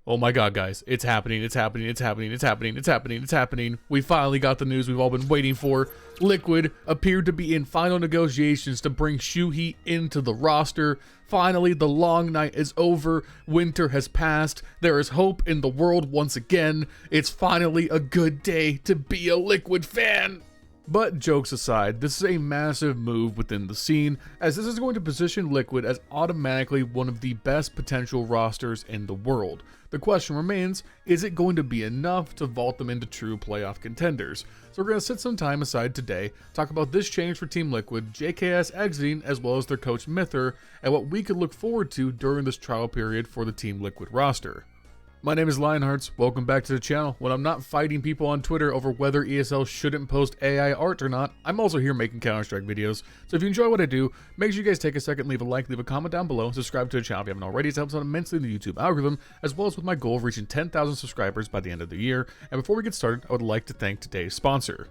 Oh my god, guys, it's happening, it's happening, it's happening, it's happening, it's happening, it's happening. We finally got the news we've all been waiting for. Liquid appeared to be in final negotiations to bring Siuhy into the roster. Finally, the long night is over. Winter has passed. There is hope in the world once again. It's finally a good day to be a Liquid fan. But jokes aside, this is a massive move within the scene, as this is going to position Liquid as automatically one of the best potential rosters in the world. The question remains, is it going to be enough to vault them into true playoff contenders? So we're going to set some time aside today, talk about this change for Team Liquid, JKS exiting, as well as their coach mithR, and what we could look forward to during this trial period for the Team Liquid roster. My name is LionHeartZ, welcome back to the channel. When I'm not fighting people on Twitter over whether ESL shouldn't post AI art or not, I'm also here making Counter-Strike videos. So if you enjoy what I do, make sure you guys take a second, leave a like, leave a comment down below, subscribe to the channel if you haven't already. It helps out immensely in the YouTube algorithm, as well as with my goal of reaching 10,000 subscribers by the end of the year. And before we get started, I would like to thank today's sponsor.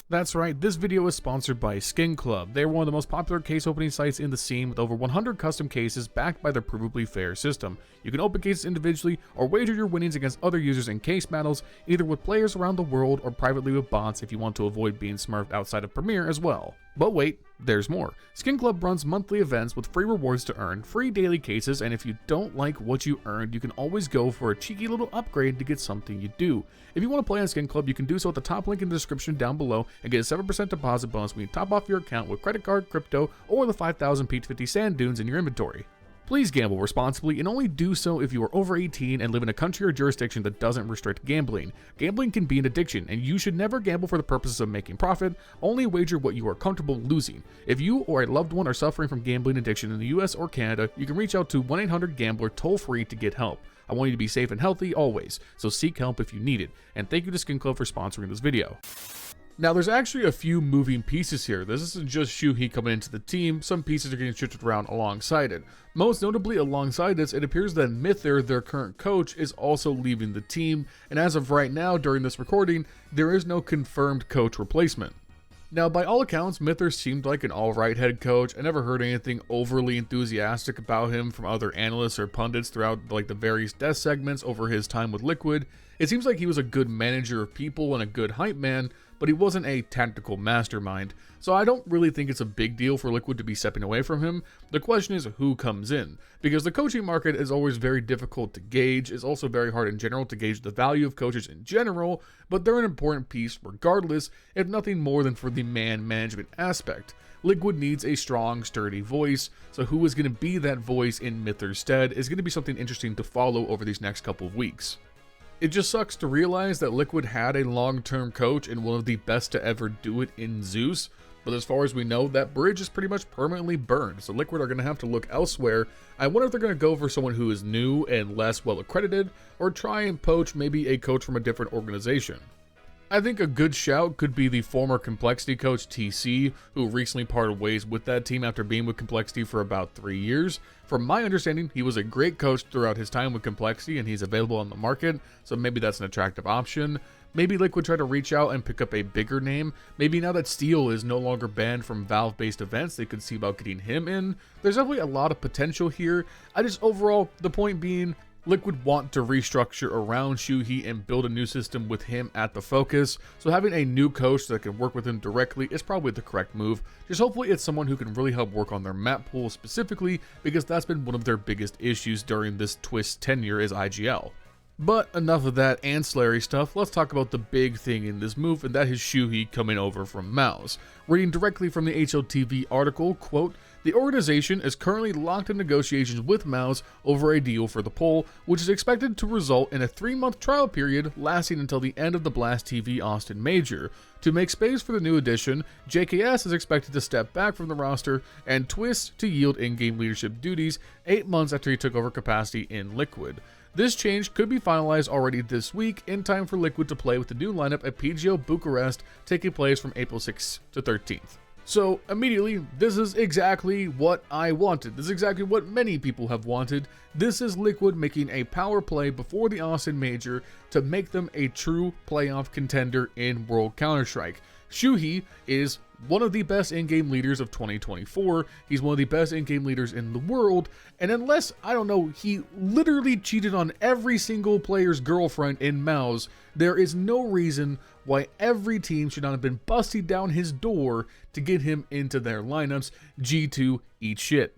That's right, this video is sponsored by Skin Club. They are one of the most popular case opening sites in the scene with over 100 custom cases backed by their provably fair system. You can open cases individually or wager your winnings against other users in case battles, either with players around the world or privately with bots if you want to avoid being smurfed outside of Premiere as well. But wait, there's more. Skin Club runs monthly events with free rewards to earn, free daily cases, and if you don't like what you earned, you can always go for a cheeky little upgrade to get something you do. If you want to play on Skin Club, you can do so at the top link in the description down below and get a 7% deposit bonus when you top off your account with credit card, crypto, or the 5,000 Peach 50 sand dunes in your inventory. Please gamble responsibly and only do so if you are over 18 and live in a country or jurisdiction that doesn't restrict gambling. Gambling can be an addiction, and you should never gamble for the purposes of making profit, only wager what you are comfortable losing. If you or a loved one are suffering from gambling addiction in the US or Canada, you can reach out to 1-800-GAMBLER toll-free to get help. I want you to be safe and healthy always, so seek help if you need it. And thank you to Skin Club for sponsoring this video. Now, there's actually a few moving pieces here. This isn't just Siuhy coming into the team, some pieces are getting shifted around alongside it. Most notably alongside this, it appears that mithR, their current coach, is also leaving the team, and as of right now, during this recording, there is no confirmed coach replacement. Now, by all accounts, mithR seemed like an alright head coach. I never heard anything overly enthusiastic about him from other analysts or pundits throughout the various death segments over his time with Liquid. It seems like he was a good manager of people and a good hype man, but he wasn't a tactical mastermind, so I don't really think it's a big deal for Liquid to be stepping away from him. The question is who comes in, because the coaching market is always very difficult to gauge. It's also very hard in general to gauge the value of coaches in general, but they're an important piece regardless, if nothing more than for the man management aspect. Liquid needs a strong, sturdy voice, so who is going to be that voice in mithR's stead is going to be something interesting to follow over these next couple of weeks. It just sucks to realize that Liquid had a long-term coach and one of the best to ever do it in Zeus, but as far as we know, that bridge is pretty much permanently burned, so Liquid are going to have to look elsewhere. I wonder if they're going to go for someone who is new and less well accredited, or try and poach maybe a coach from a different organization. I think a good shout could be the former Complexity coach TC, who recently parted ways with that team after being with Complexity for about 3 years. From my understanding, he was a great coach throughout his time with Complexity and he's available on the market, so maybe that's an attractive option. Maybe Liquid try to reach out and pick up a bigger name. Maybe now that Steel is no longer banned from Valve-based events, they could see about getting him in. There's definitely a lot of potential here. Overall, the point being, Liquid want to restructure around Siuhy and build a new system with him at the focus, so having a new coach that can work with him directly is probably the correct move. Just hopefully it's someone who can really help work on their map pool specifically, because that's been one of their biggest issues during this Twist tenure as IGL. But enough of that ancillary stuff, let's talk about the big thing in this move, and that is Siuhy coming over from MOUZ. Reading directly from the HLTV article, quote, "The organization is currently locked in negotiations with MOUZ over a deal for the poll, which is expected to result in a 3-month trial period lasting until the end of the Blast TV Austin Major. To make space for the new addition, JKS is expected to step back from the roster and Twist to yield in-game leadership duties 8 months after he took over capacity in Liquid. This change could be finalized already this week, in time for Liquid to play with the new lineup at PGO Bucharest, taking place from April 6th to 13th. So immediately, this is exactly what I wanted. This is exactly what many people have wanted. This is Liquid making a power play before the Austin Major to make them a true playoff contender in World Counter-Strike. Siuhy is one of the best in-game leaders of 2024. He's one of the best in-game leaders in the world, and unless, I don't know, he literally cheated on every single player's girlfriend in mithR, there is no reason why every team should not have been busting down his door to get him into their lineups. G2, eat shit.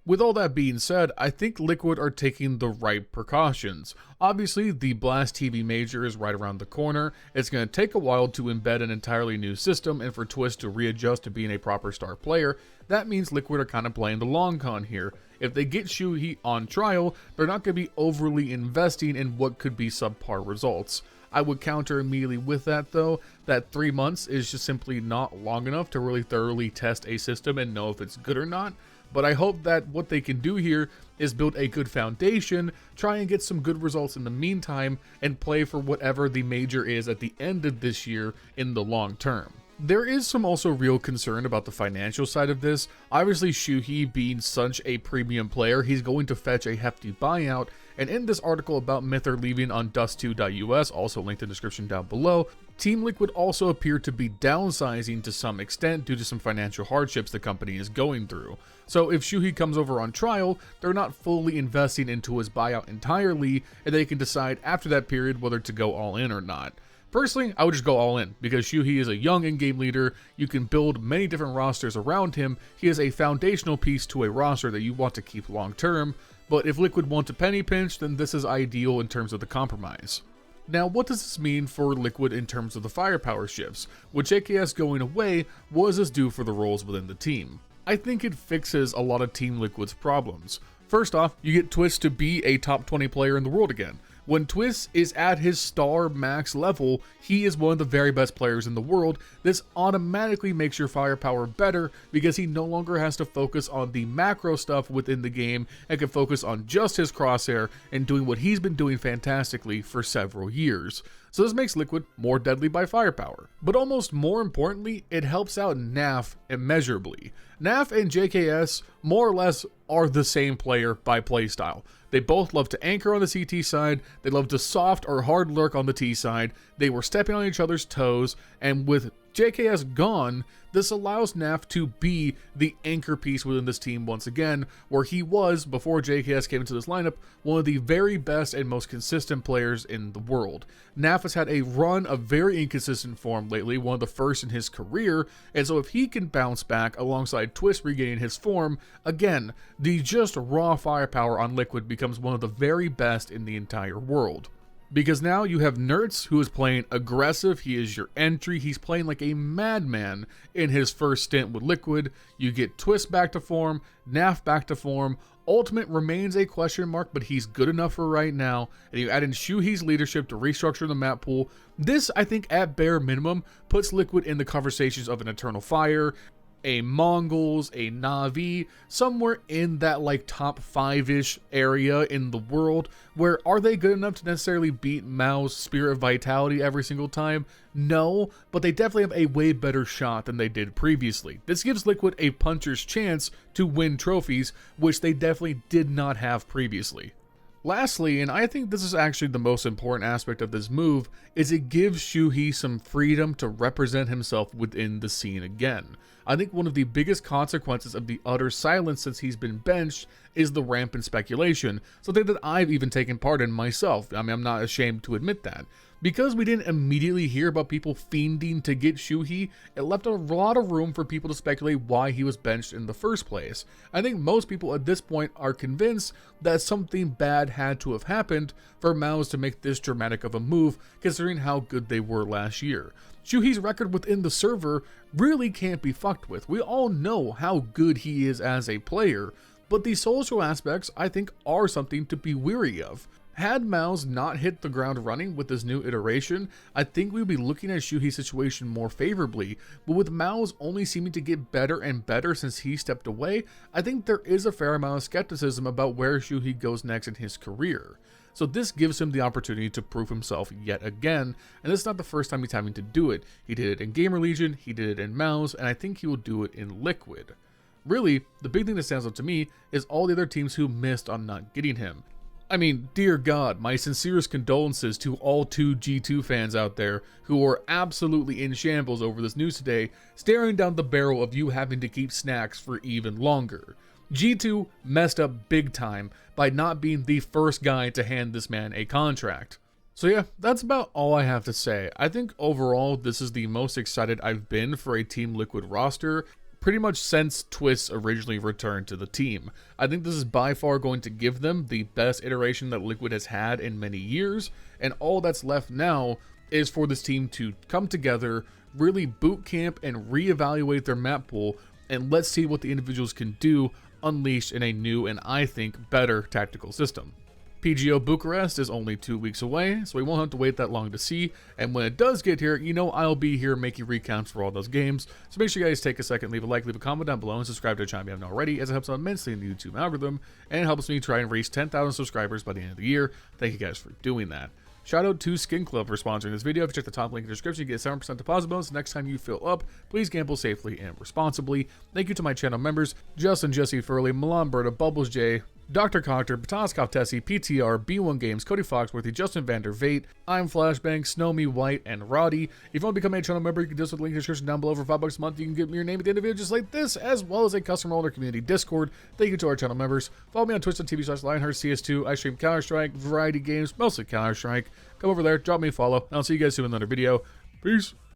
With all that being said, I think Liquid are taking the right precautions. Obviously, the Blast TV Major is right around the corner. It's going to take a while to embed an entirely new system and for Twist to readjust to being a proper star player. That means Liquid are kind of playing the long con here. If they get Siuhy on trial, they're not going to be overly investing in what could be subpar results. I would counter immediately with that though, that 3 months is just simply not long enough to really thoroughly test a system and know if it's good or not. But I hope that what they can do here is build a good foundation, try and get some good results in the meantime, and play for whatever the major is at the end of this year in the long term. There is some also real concern about the financial side of this. Obviously, Siuhy being such a premium player, he's going to fetch a hefty buyout, and in this article about mithR leaving on dust2.us, also linked in the description down below, Team Liquid also appeared to be downsizing to some extent due to some financial hardships the company is going through. So if Siuhy comes over on trial, they're not fully investing into his buyout entirely, and they can decide after that period whether to go all in or not. Personally, I would just go all in, because Siuhy is a young in-game leader. You can build many different rosters around him. He is a foundational piece to a roster that you want to keep long term, but if Liquid want to penny pinch, then this is ideal in terms of the compromise. Now, what does this mean for Liquid in terms of the firepower shifts? With JKS going away, what does this do for the roles within the team? I think it fixes a lot of Team Liquid's problems. First off, you get Twist to be a top 20 player in the world again. When Twist is at his star max level, he is one of the very best players in the world. This automatically makes your firepower better because he no longer has to focus on the macro stuff within the game and can focus on just his crosshair and doing what he's been doing fantastically for several years. So this makes Liquid more deadly by firepower. But almost more importantly, it helps out naf immeasurably. naf and JKS more or less are the same player by playstyle. They both love to anchor on the CT side, they love to soft or hard lurk on the T side, they were stepping on each other's toes, and with JKS gone, this allows naf to be the anchor piece within this team once again, where he was, before JKS came into this lineup, one of the very best and most consistent players in the world. naf has had a run of very inconsistent form lately, one of the first in his career, and so if he can bounce back alongside Twist regaining his form, again, the just raw firepower on Liquid becomes one of the very best in the entire world. Because now you have nerdz, who is playing aggressive, he is your entry, he's playing like a madman in his first stint with Liquid. You get Twist back to form, naf back to form, Ultimate remains a question mark, but he's good enough for right now, and you add in Siuhy's leadership to restructure the map pool. This, I think, at bare minimum, puts Liquid in the conversations of an Eternal Fire, a Mongols, a Na'Vi, somewhere in that like top 5-ish area in the world, where are they good enough to necessarily beat mithR's Spirit of Vitality every single time? No, but they definitely have a way better shot than they did previously. This gives Liquid a puncher's chance to win trophies, which they definitely did not have previously. Lastly, and I think this is actually the most important aspect of this move, is it gives Siuhy some freedom to represent himself within the scene again. I think one of the biggest consequences of the utter silence since he's been benched is the rampant speculation, something that I've even taken part in myself. I mean, I'm not ashamed to admit that. Because we didn't immediately hear about people fiending to get Siuhy, it left a lot of room for people to speculate why he was benched in the first place. I think most people at this point are convinced that something bad had to have happened for mithR to make this dramatic of a move, considering how good they were last year. Siuhy's record within the server really can't be fucked with. We all know how good he is as a player, but the social aspects, I think, are something to be weary of. Had mithR not hit the ground running with this new iteration, I think we would be looking at Siuhy's situation more favorably, but with mithR's only seeming to get better and better since he stepped away, I think there is a fair amount of skepticism about where Siuhy goes next in his career. So this gives him the opportunity to prove himself yet again, and this is not the first time he's having to do it. He did it in Gamer Legion, he did it in mithR, and I think he will do it in Liquid. Really, the big thing that stands out to me is all the other teams who missed on not getting him. I mean, dear God, my sincerest condolences to all 2G2 fans out there who are absolutely in shambles over this news today, staring down the barrel of you having to keep snacks for even longer. G2 messed up big time by not being the first guy to hand this man a contract. So yeah, that's about all I have to say. I think overall this is the most excited I've been for a Team Liquid roster pretty much since Twist originally returned to the team. I think this is by far going to give them the best iteration that Liquid has had in many years, and all that's left now is for this team to come together, really boot camp and reevaluate their map pool, and let's see what the individuals can do unleashed in a new and I think better tactical system. PGO Bucharest is only 2 weeks away, so we won't have to wait that long to see, and when it does get here, you know I'll be here making recounts for all those games, so make sure you guys take a second, leave a like, leave a comment down below, and subscribe to the channel if you haven't already, as it helps out immensely in the YouTube algorithm, and it helps me try and reach 10,000 subscribers by the end of the year. Thank you guys for doing that. Shout out to Skin Club for sponsoring this video. If you check the top link in the description, you get 7% deposit bonus next time you fill up. Please gamble safely and responsibly. Thank you to my channel members, Justin, Jesse Furley, Milan Berta, Bubblesj, Dr. Cocktor, Patatas Kaftesi, mithR, B1 Games, Cody Foxworthy, Justin Vander Vate, I'm Flashbang, Snowme, White, and Roddy. If you want to become a channel member, you can do so with the link in the description down below. For $5 a month, you can get me your name at the end of the video just like this, as well as a custom roller community Discord. Thank you to our channel members. Follow me on twitch.tv/LionHeartZ. I stream Counter-Strike, variety games, mostly Counter-Strike. Come over there, drop me a follow, and I'll see you guys soon in another video. Peace.